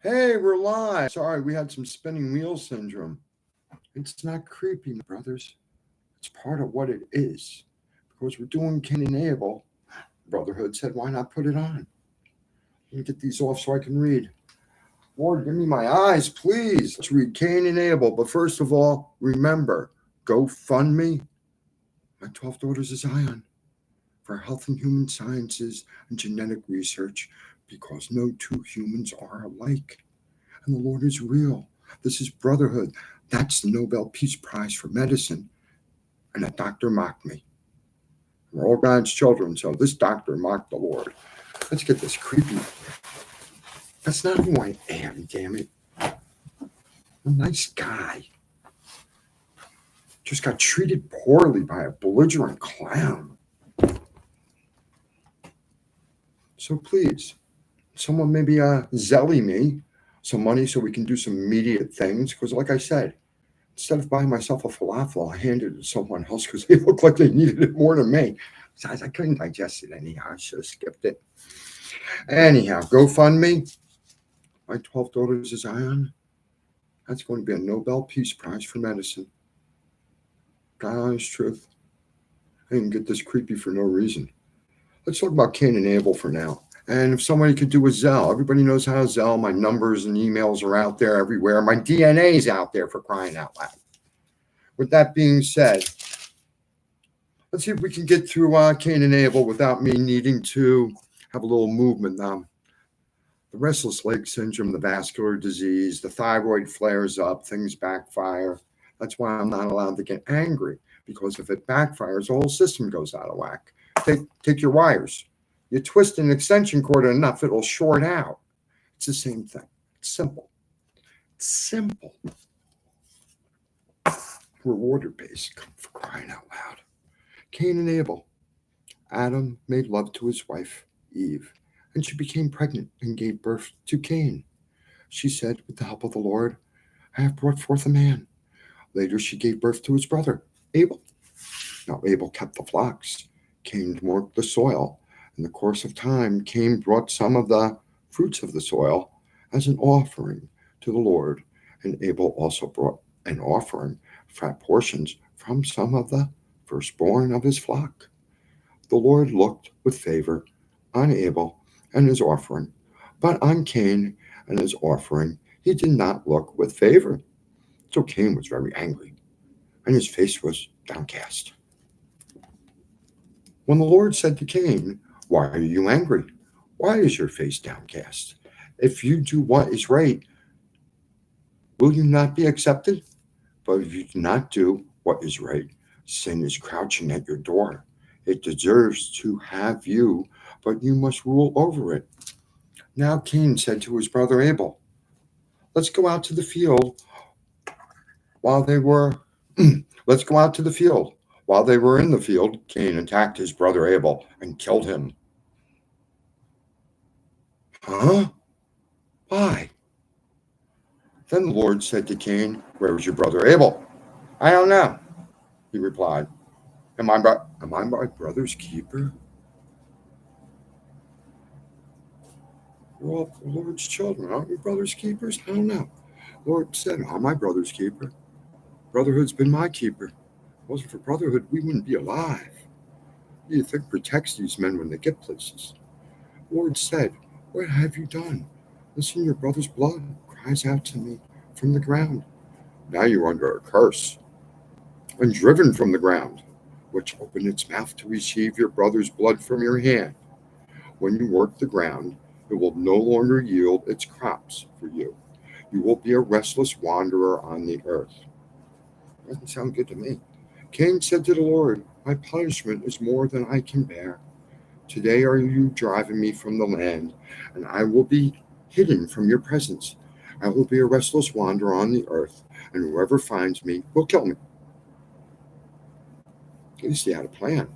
Hey, we're live. Sorry, we had some spinning wheel syndrome. It's not creepy, my brothers. It's part of what it is. Because we're doing Cain and Abel, Brotherhood said, why not put it on? Let me get these off so I can read. Lord, give me my eyes, please. Let's read Cain and Abel. But first of all, remember, go fund me. My 12 daughters of Zion for health and human sciences and genetic research because no two humans are alike. And the Lord is real. This is brotherhood. That's the Nobel Peace Prize for medicine. And a doctor mocked me. We're all God's children, so this doctor mocked the Lord. Let's get this creepy. That's not who I am, damn it. I'm a nice guy. Just got treated poorly by a belligerent clown. So please, someone maybe zelly me some money so we can do some immediate things. Because like I said, instead of buying myself a falafel, I handed it to someone else because they looked like they needed it more than me. Besides, I couldn't digest it anyhow. I should have skipped it. Anyhow, GoFundMe. My 12 daughters of Zion. That's going to be a Nobel Peace Prize for medicine. God honest truth. I didn't get this creepy for no reason. Let's talk about Cain and Abel for now. And if somebody could do a Zelle, everybody knows how to Zelle. My numbers and emails are out there everywhere. My DNA is out there for crying out loud. With that being said, let's see if we can get through Cain and Abel without me needing to have a little movement. The restless leg syndrome, the vascular disease, the thyroid flares up, things backfire. That's why I'm not allowed to get angry, because if it backfires, the whole system goes out of whack. Take your wires. You twist an extension cord enough, it'll short out. It's the same thing. It's simple. It's simple. We're water-based, for crying out loud. Cain and Abel. Adam made love to his wife, Eve, and she became pregnant and gave birth to Cain. She said, with the help of the Lord, I have brought forth a man. Later, she gave birth to his brother, Abel. Now, Abel kept the flocks. Cain worked the soil. In the course of time, Cain brought some of the fruits of the soil as an offering to the Lord, and Abel also brought an offering, fat portions, from some of the firstborn of his flock. The Lord looked with favor on Abel and his offering, but on Cain and his offering he did not look with favor. So Cain was very angry, and his face was downcast. When the Lord said to Cain, why are you angry? Why is your face downcast? If you do what is right, will you not be accepted? But if you do not do what is right, sin is crouching at your door. It deserves to have you, but you must rule over it. Now Cain said to his brother Abel, let's go out to the field while they were let's go out to the field. While they were in the field, Cain attacked his brother Abel and killed him. Huh? Why? Then the Lord said to Cain, where is your brother Abel? I don't know, he replied. Am I my brother's keeper? We're all the Lord's children. Aren't we brother's keepers? I don't know. Lord said, I'm my brother's keeper. Brotherhood's been my keeper. If it wasn't for brotherhood, we wouldn't be alive. What do you think protects these men when they get places? The Lord said, what have you done? Listen, your brother's blood cries out to me from the ground. Now you're under a curse and driven from the ground, which opened its mouth to receive your brother's blood from your hand. When you work the ground, it will no longer yield its crops for you. You will be a restless wanderer on the earth. Doesn't sound good to me. Cain said to the Lord, my punishment is more than I can bear. Today are you driving me from the land, and I will be hidden from your presence. I will be a restless wanderer on the earth, and whoever finds me will kill me. At least he had a plan.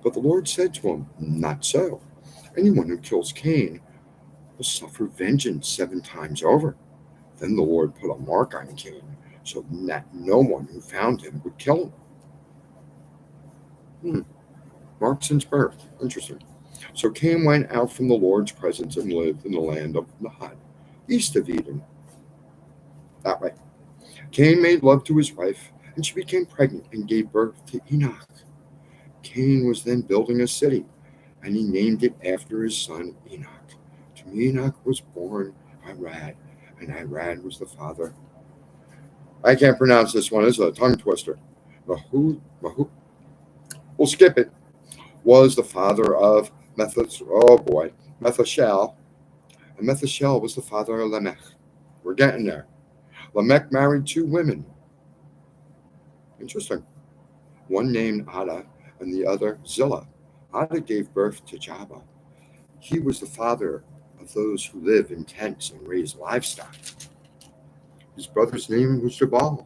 But the Lord said to him, not so. Anyone who kills Cain will suffer vengeance 7 times over. Then the Lord put a mark on Cain, so that no one who found him would kill him. Marked since birth. Interesting. So Cain went out from the Lord's presence and lived in the land of Nod. east of Eden. That way. Cain made love to his wife, and she became pregnant and gave birth to Enoch. Cain was then building a city, and he named it after his son Enoch. To Enoch was born Irad, and Irad was the father. I can't pronounce this one. It's a tongue twister. Mahu, we'll skip it. Was the father of Methushel, and Methushel was the father of Lamech. We're getting there. Lamech married two women. Interesting. One named Ada and the other Zillah. Ada gave birth to Jabal. He was the father of those who live in tents and raise livestock. His brother's name was Jabal.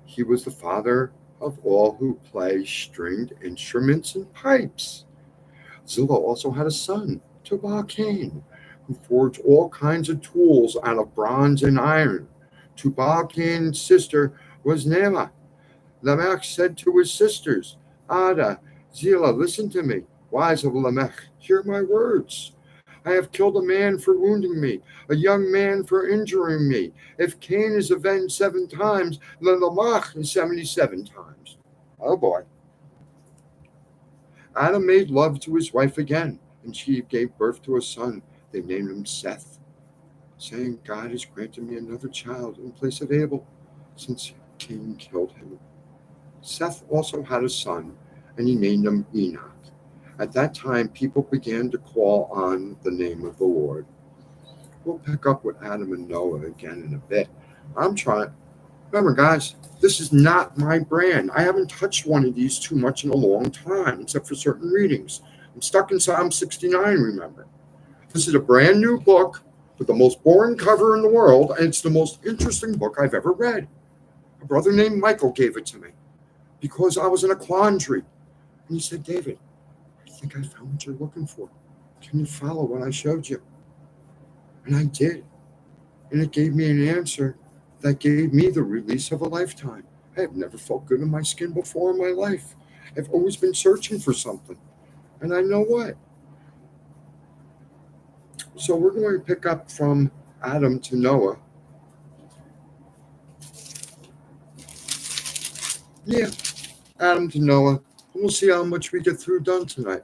He was the father of all who play stringed instruments and pipes. Zillah also had a son, Tubal Cain, who forged all kinds of tools out of bronze and iron. Tubal Cain's sister was Naamah. Lamech said to his sisters, Ada, Zillah, listen to me. Wives of Lamech, hear my words. I have killed a man for wounding me, a young man for injuring me. If Cain is avenged 7 times, then Lamech is 77 times. Oh boy. Adam made love to his wife again, and she gave birth to a son. They named him Seth, saying, God has granted me another child in place of Abel, since Cain killed him. Seth also had a son, and he named him Enoch. At that time, people began to call on the name of the Lord. We'll pick up with Adam and Noah again in a bit. Remember, guys, this is not my brand. I haven't touched one of these too much in a long time, except for certain readings. I'm stuck in Psalm 69, remember. This is a brand new book with the most boring cover in the world, and it's the most interesting book I've ever read. A brother named Michael gave it to me because I was in a quandary. And he said, David, I think I found what you're looking for. Can you follow what I showed you? And I did. And it gave me an answer that gave me the release of a lifetime. I have never felt good in my skin before in my life. I've always been searching for something. And I know what. So we're going to pick up from Adam to Noah. Yeah, Adam to Noah. And we'll see how much we get through done tonight.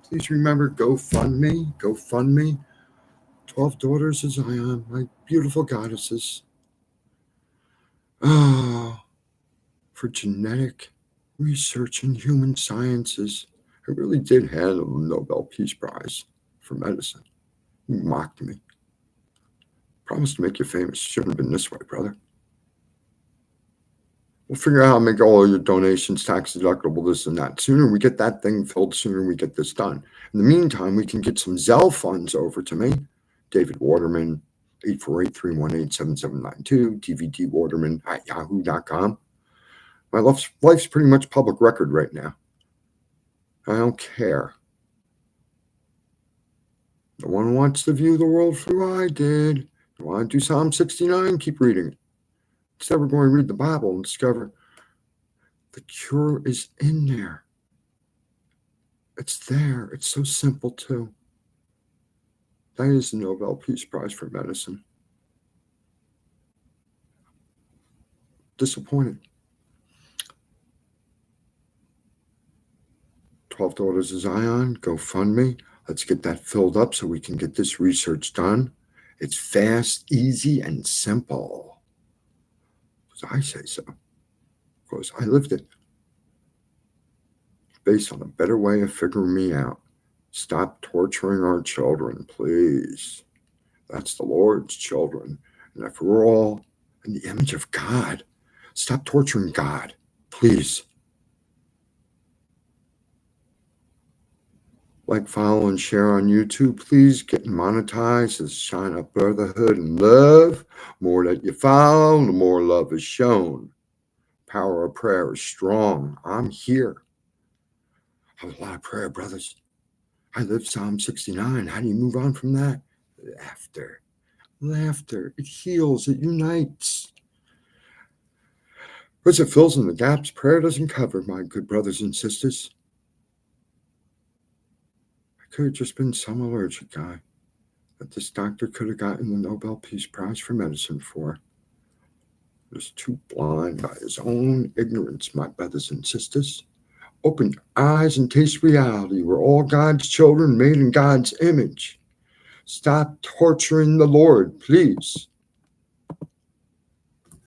Please remember, GoFundMe. 12 daughters of Zion, my beautiful goddesses. For genetic research in human sciences. I really did handle the Nobel Peace Prize for medicine. You mocked me. Promised to make you famous. Shouldn't have been this way, brother. We'll figure out how to make all your donations tax deductible, this and that. Sooner we get that thing filled, sooner we get this done. In the meantime, we can get some Zelle funds over to me. David Waterman, 848-318-7792, dvdwaterman@yahoo.com. My life's pretty much public record right now. I don't care. No one wants to view the world through I did. You want to do Psalm 69? Keep reading it. Instead, we're going to read the Bible and discover the cure is in there. It's there. It's so simple, too. That is the Nobel Peace Prize for medicine. Disappointed. 12 Daughters of Zion, GoFundMe. Let's get that filled up so we can get this research done. It's fast, easy, and simple. I say so, because I lived it. Based on a better way of figuring me out. Stop torturing our children, please. That's the Lord's children. And if we're all in the image of God, stop torturing God, please. Like, follow, and share on YouTube. Please get monetized as Shine Up Brotherhood and Love. More that you follow, the more love is shown. Power of prayer is strong. I'm here. I have a lot of prayer, brothers. I live Psalm 69. How do you move on from that? Laughter. Laughter. It heals. It unites. Because it fills in the gaps prayer doesn't cover, my good brothers and sisters. I could have just been some allergic guy that this doctor could have gotten the Nobel Peace Prize for medicine for. He was too blind by his own ignorance, my brothers and sisters. Open your eyes and taste reality. We're all God's children made in God's image. Stop torturing the Lord, please.